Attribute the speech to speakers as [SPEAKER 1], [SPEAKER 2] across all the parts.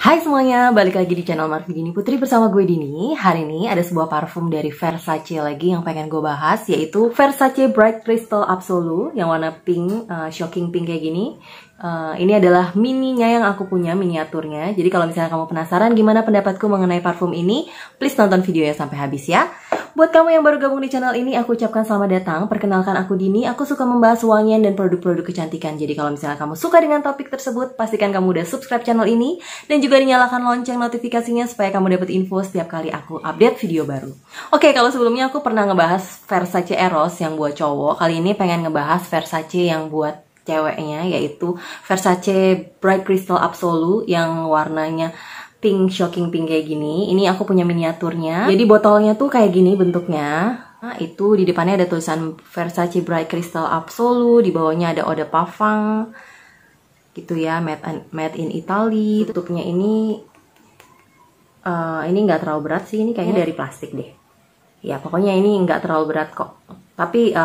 [SPEAKER 1] Hai semuanya, balik lagi di channel Marvi Dini Putri bersama gue Dini. Hari ini ada sebuah parfum dari Versace lagi yang pengen gue bahas, yaitu Versace Bright Crystal Absolu yang warna pink, shocking pink kayak gini. Ini adalah mininya yang aku punya, miniaturnya. Jadi kalau misalnya kamu penasaran gimana pendapatku mengenai parfum ini, please nonton videonya sampai habis ya. Buat kamu yang baru gabung di channel ini, aku ucapkan selamat datang. Perkenalkan aku Dini, aku suka membahas wangian dan produk-produk kecantikan. Jadi kalau misalnya kamu suka dengan topik tersebut, pastikan kamu udah subscribe channel ini dan juga dinyalakan lonceng notifikasinya supaya kamu dapat info setiap kali aku update video baru. Oke, kalau sebelumnya aku pernah ngebahas Versace Eros yang buat cowok, kali ini pengen ngebahas Versace yang buat ceweknya, yaitu Versace Bright Crystal Absolu yang warnanya pink, shocking pink kayak gini. Ini aku punya miniaturnya. Jadi botolnya tuh kayak gini bentuknya. Nah, itu di depannya ada tulisan Versace Bright Crystal Absolu, di bawahnya ada Eau de Parfum gitu ya, made in Italy. Tutupnya ini nggak terlalu berat sih, ini kayaknya dari plastik deh. Ya pokoknya ini nggak terlalu berat kok. Tapi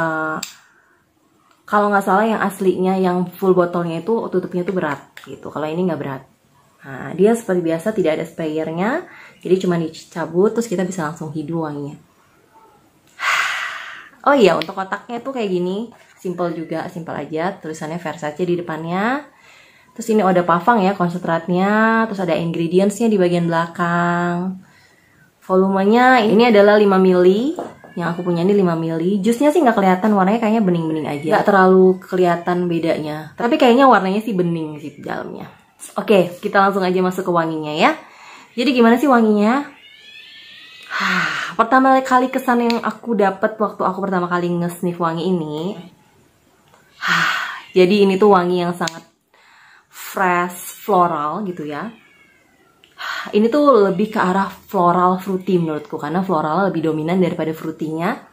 [SPEAKER 1] kalau nggak salah yang aslinya yang full botolnya itu tutupnya tuh berat gitu. Kalau ini nggak berat. Nah, dia seperti biasa tidak ada sprayernya, jadi cuma dicabut terus kita bisa langsung hidu wanginya. Oh iya, untuk kotaknya tuh kayak gini, simple juga, simple aja. Tulisannya Versace di depannya. Terus ini Eau de Parfum ya, konsentratnya. Terus ada ingredientsnya di bagian belakang. Volumenya ini adalah 5 ml. Yang aku punya ini 5 ml. Jusnya sih nggak kelihatan, warnanya kayaknya bening-bening aja. Nggak terlalu kelihatan bedanya. Tapi kayaknya warnanya sih bening sih di dalamnya. Oke, kita langsung aja masuk ke wanginya ya. Jadi gimana sih wanginya? Pertama kali kesan yang aku dapat waktu aku pertama kali nge-sniff wangi ini. Jadi ini tuh wangi yang sangat fresh, floral gitu ya. Ini tuh lebih ke arah floral fruity menurutku, karena floral lebih dominan daripada fruitynya.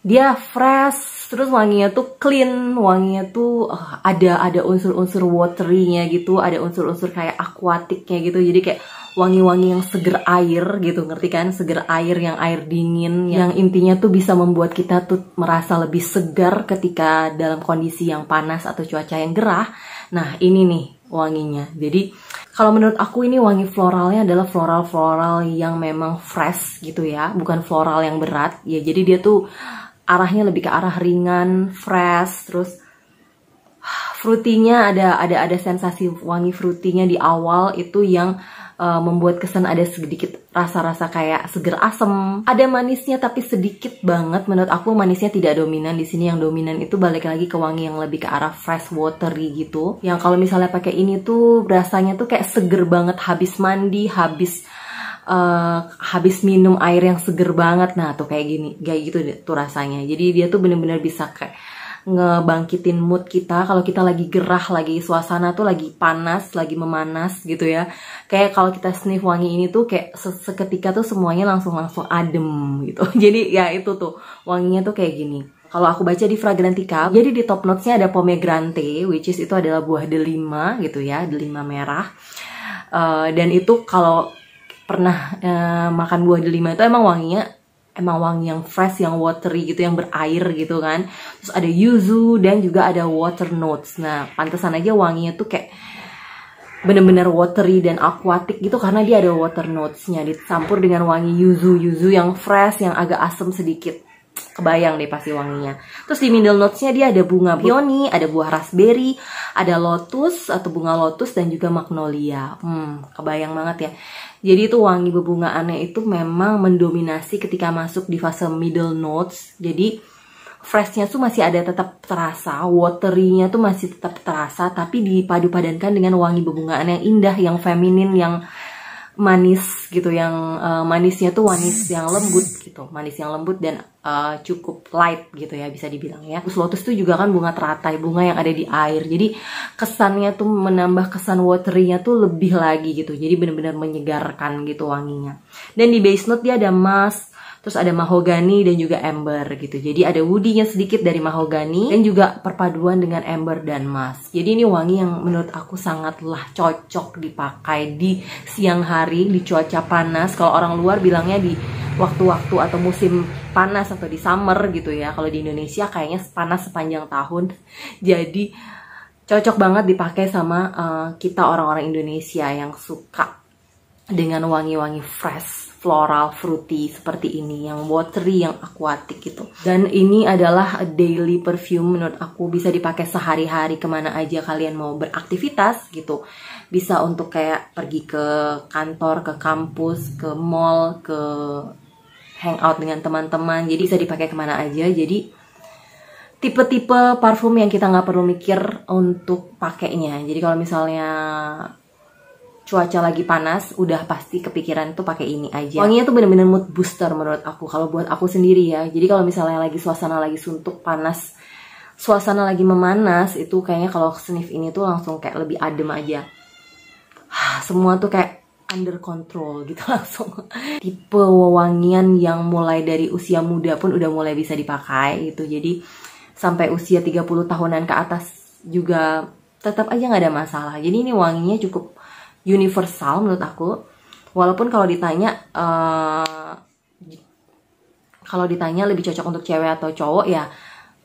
[SPEAKER 1] Dia fresh, terus wanginya tuh clean, wanginya tuh ada unsur-unsur watery-nya gitu, ada unsur-unsur kayak aquatic-nya gitu. Jadi kayak wangi-wangi yang seger air gitu, ngerti kan? Seger air, yang air dingin, yang intinya tuh bisa membuat kita tuh merasa lebih segar ketika dalam kondisi yang panas atau cuaca yang gerah. Nah, ini nih wanginya. Jadi kalau menurut aku ini wangi floralnya adalah floral-floral yang memang fresh gitu ya, bukan floral yang berat. Ya, jadi dia tuh arahnya lebih ke arah ringan, fresh, terus fruitynya ada sensasi wangi fruitynya di awal itu yang membuat kesan ada sedikit rasa-rasa kayak seger asem. Ada manisnya tapi sedikit banget. Menurut aku manisnya tidak dominan di sini. Yang dominan itu balik lagi ke wangi yang lebih ke arah fresh watery gitu. Yang kalau misalnya pakai ini tuh rasanya tuh kayak seger banget habis mandi, habis minum air yang seger banget. Nah tuh kayak gini, kayak gitu tuh rasanya. Jadi dia tuh bener-bener bisa kayak ngebangkitin mood kita kalau kita lagi gerah, lagi suasana tuh lagi panas, lagi memanas gitu ya. Kayak kalau kita sniff wangi ini tuh kayak seketika tuh semuanya langsung adem gitu. Jadi ya itu tuh wanginya tuh kayak gini. Kalau aku baca di Fragrantica, jadi di top notesnya ada pomegranate, which is itu adalah buah delima gitu ya, delima merah. Dan itu kalau pernah makan buah delima itu emang wanginya wangi yang fresh, yang watery gitu, yang berair gitu kan. Terus ada yuzu dan juga ada water notes. Nah, pantesan aja wanginya tuh kayak bener-bener watery dan aquatic gitu karena dia ada water notes-nya dicampur dengan wangi yuzu yang fresh, yang agak asem sedikit. Kebayang deh pasti wanginya. Terus di middle notes-nya dia ada bunga peony, ada buah raspberry, ada lotus atau bunga lotus dan juga magnolia. Kebayang banget ya. Jadi itu wangi bebungaannya itu memang mendominasi ketika masuk di fase middle notes. Jadi freshnya tuh masih ada tetap terasa, watery-nya tuh masih tetap terasa, tapi dipadu-padankan dengan wangi bebungaan yang indah, yang feminin, yang manis gitu, yang manisnya tuh manis yang lembut gitu, manis yang lembut dan cukup light gitu ya bisa dibilang ya. Terus lotus tuh juga kan bunga teratai, bunga yang ada di air, jadi kesannya tuh menambah kesan watery-nya tuh lebih lagi gitu, jadi benar-benar menyegarkan gitu wanginya. Dan di base note dia ada musk, terus ada mahogani dan juga amber gitu. Jadi ada woody-nya sedikit dari mahogani dan juga perpaduan dengan amber dan musk. Jadi ini wangi yang menurut aku sangatlah cocok dipakai di siang hari, di cuaca panas. Kalau orang luar bilangnya di waktu-waktu atau musim panas atau di summer gitu ya. Kalau di Indonesia kayaknya panas sepanjang tahun. Jadi cocok banget dipakai sama kita orang-orang Indonesia yang suka dengan wangi-wangi fresh, floral, fruity seperti ini, yang watery, yang aquatic gitu. Dan ini adalah daily perfume menurut aku, bisa dipakai sehari-hari kemana aja kalian mau beraktivitas gitu. Bisa untuk kayak pergi ke kantor, ke kampus, ke mall, ke hangout dengan teman-teman. Jadi bisa dipakai kemana aja. Jadi tipe-tipe parfum yang kita nggak perlu mikir untuk pakainya. Jadi kalau misalnya cuaca lagi panas, udah pasti kepikiran tuh pakai ini aja. Wanginya tuh bener-bener mood booster menurut aku. Kalau buat aku sendiri ya. Jadi kalau misalnya lagi suasana lagi suntuk, panas, suasana lagi memanas, itu kayaknya kalau sniff ini tuh langsung kayak lebih adem aja. Semua tuh kayak under control gitu langsung. Tipe wangian yang mulai dari usia muda pun udah mulai bisa dipakai gitu. Jadi sampai usia 30 tahunan ke atas juga tetap aja nggak ada masalah. Jadi ini wanginya cukup universal menurut aku. Walaupun kalau ditanya lebih cocok untuk cewek atau cowok, ya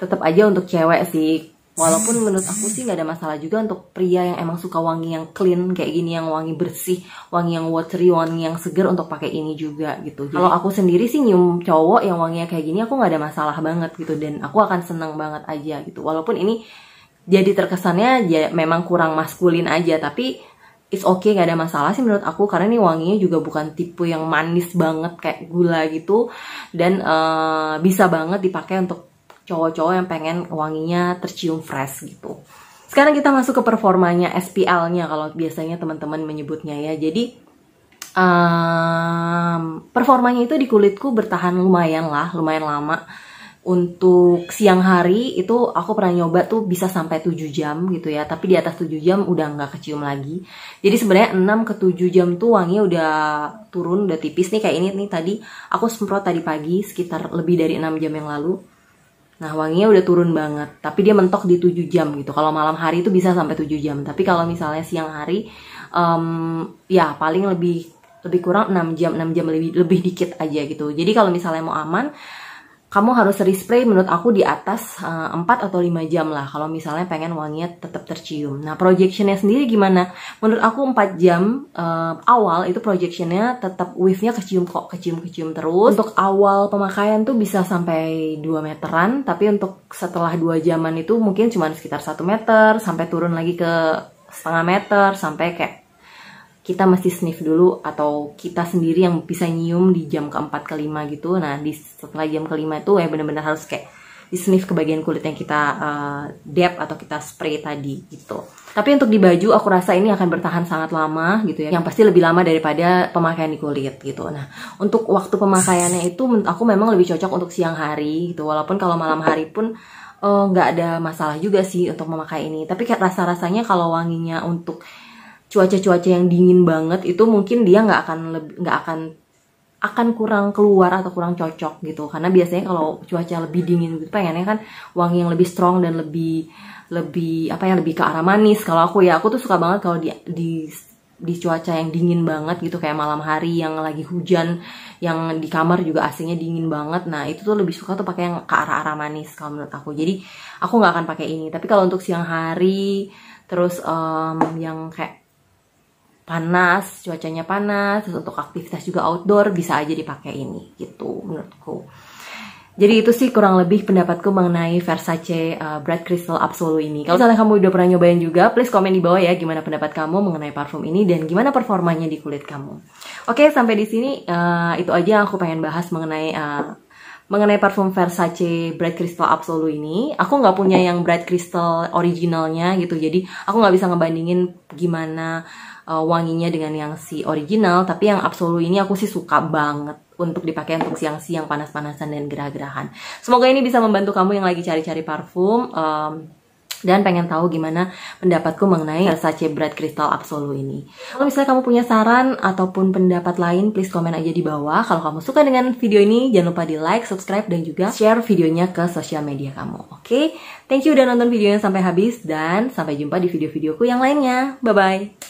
[SPEAKER 1] tetap aja untuk cewek sih. Walaupun menurut aku sih nggak ada masalah juga untuk pria yang emang suka wangi yang clean kayak gini, yang wangi bersih, wangi yang watery, wangi yang seger, untuk pakai ini juga gitu. Kalau aku sendiri sih nyium cowok yang wanginya kayak gini, aku nggak ada masalah banget gitu, dan aku akan seneng banget aja gitu. Walaupun ini jadi terkesannya memang kurang maskulin aja, tapi it's okay, gak ada masalah sih menurut aku, karena ini wanginya juga bukan tipe yang manis banget kayak gula gitu, dan bisa banget dipakai untuk cowok-cowok yang pengen wanginya tercium fresh gitu. Sekarang kita masuk ke performanya, SPL-nya kalau biasanya teman-teman menyebutnya ya. Jadi performanya itu di kulitku bertahan lumayan lama. Untuk siang hari itu aku pernah nyoba tuh bisa sampai 7 jam gitu ya. Tapi di atas 7 jam udah nggak kecium lagi. Jadi sebenarnya 6 ke 7 jam tuh wanginya udah turun, udah tipis nih. Kayak ini nih tadi aku semprot tadi pagi sekitar lebih dari 6 jam yang lalu. Nah wanginya udah turun banget. Tapi dia mentok di 7 jam gitu. Kalau malam hari itu bisa sampai 7 jam. Tapi kalau misalnya siang hari ya paling lebih kurang 6 jam lebih dikit aja gitu. Jadi kalau misalnya mau aman, kamu harus respray menurut aku di atas 4 atau 5 jam lah kalau misalnya pengen wanginya tetap tercium. Nah projectionnya sendiri gimana? Menurut aku 4 jam awal itu projectionnya tetap wave-nya kecium terus. Untuk awal pemakaian tuh bisa sampai 2 meteran, tapi untuk setelah 2 jaman itu mungkin cuma sekitar 1 meter, sampai turun lagi ke setengah meter, sampai kayak kita mesti sniff dulu, atau kita sendiri yang bisa nyium di jam ke-4 ke-5 gitu. Nah setelah jam ke-5 itu ya benar-benar harus kayak di sniff ke bagian kulit yang kita dab atau kita spray tadi gitu. Tapi untuk di baju aku rasa ini akan bertahan sangat lama gitu ya, yang pasti lebih lama daripada pemakaian di kulit gitu. Nah untuk waktu pemakaiannya itu menurut aku memang lebih cocok untuk siang hari gitu. Walaupun kalau malam hari pun nggak ada masalah juga sih untuk memakai ini. Tapi kayak rasa-rasanya kalau wanginya untuk cuaca-cuaca yang dingin banget itu mungkin dia nggak akan kurang keluar atau kurang cocok gitu. Karena biasanya kalau cuaca lebih dingin gitu pengennya kan wangi yang lebih strong dan lebih ke arah manis. Kalau aku tuh suka banget kalau di cuaca yang dingin banget gitu, kayak malam hari yang lagi hujan, yang di kamar juga AC-nya dingin banget. Nah itu tuh lebih suka tuh pakai yang ke arah manis kalau menurut aku. Jadi aku nggak akan pakai ini. Tapi kalau untuk siang hari terus yang kayak panas, cuacanya panas, terus untuk aktivitas juga outdoor bisa aja dipakai ini gitu menurutku. Jadi itu sih kurang lebih pendapatku mengenai Versace Bright Crystal Absolu ini. Kalau misalnya kamu udah pernah nyobain juga, please komen di bawah ya gimana pendapat kamu mengenai parfum ini dan gimana performanya di kulit kamu. Oke, sampai di sini itu aja yang aku pengen bahas mengenai parfum Versace Bright Crystal Absolu ini. Aku nggak punya yang Bright Crystal originalnya gitu, jadi aku nggak bisa ngebandingin gimana wanginya dengan yang si original. Tapi yang Absolu ini aku sih suka banget untuk dipakai untuk siang-siang panas-panasan dan gerah-gerahan. Semoga ini bisa membantu kamu yang lagi cari-cari parfum dan pengen tahu gimana pendapatku mengenai Versace Bright Crystal Absolu ini. Kalau misalnya kamu punya saran ataupun pendapat lain, please komen aja di bawah. Kalau kamu suka dengan video ini, jangan lupa di like, subscribe, dan juga share videonya ke sosial media kamu. Oke? Thank you udah nonton videonya sampai habis, dan sampai jumpa di video-videoku yang lainnya. Bye-bye!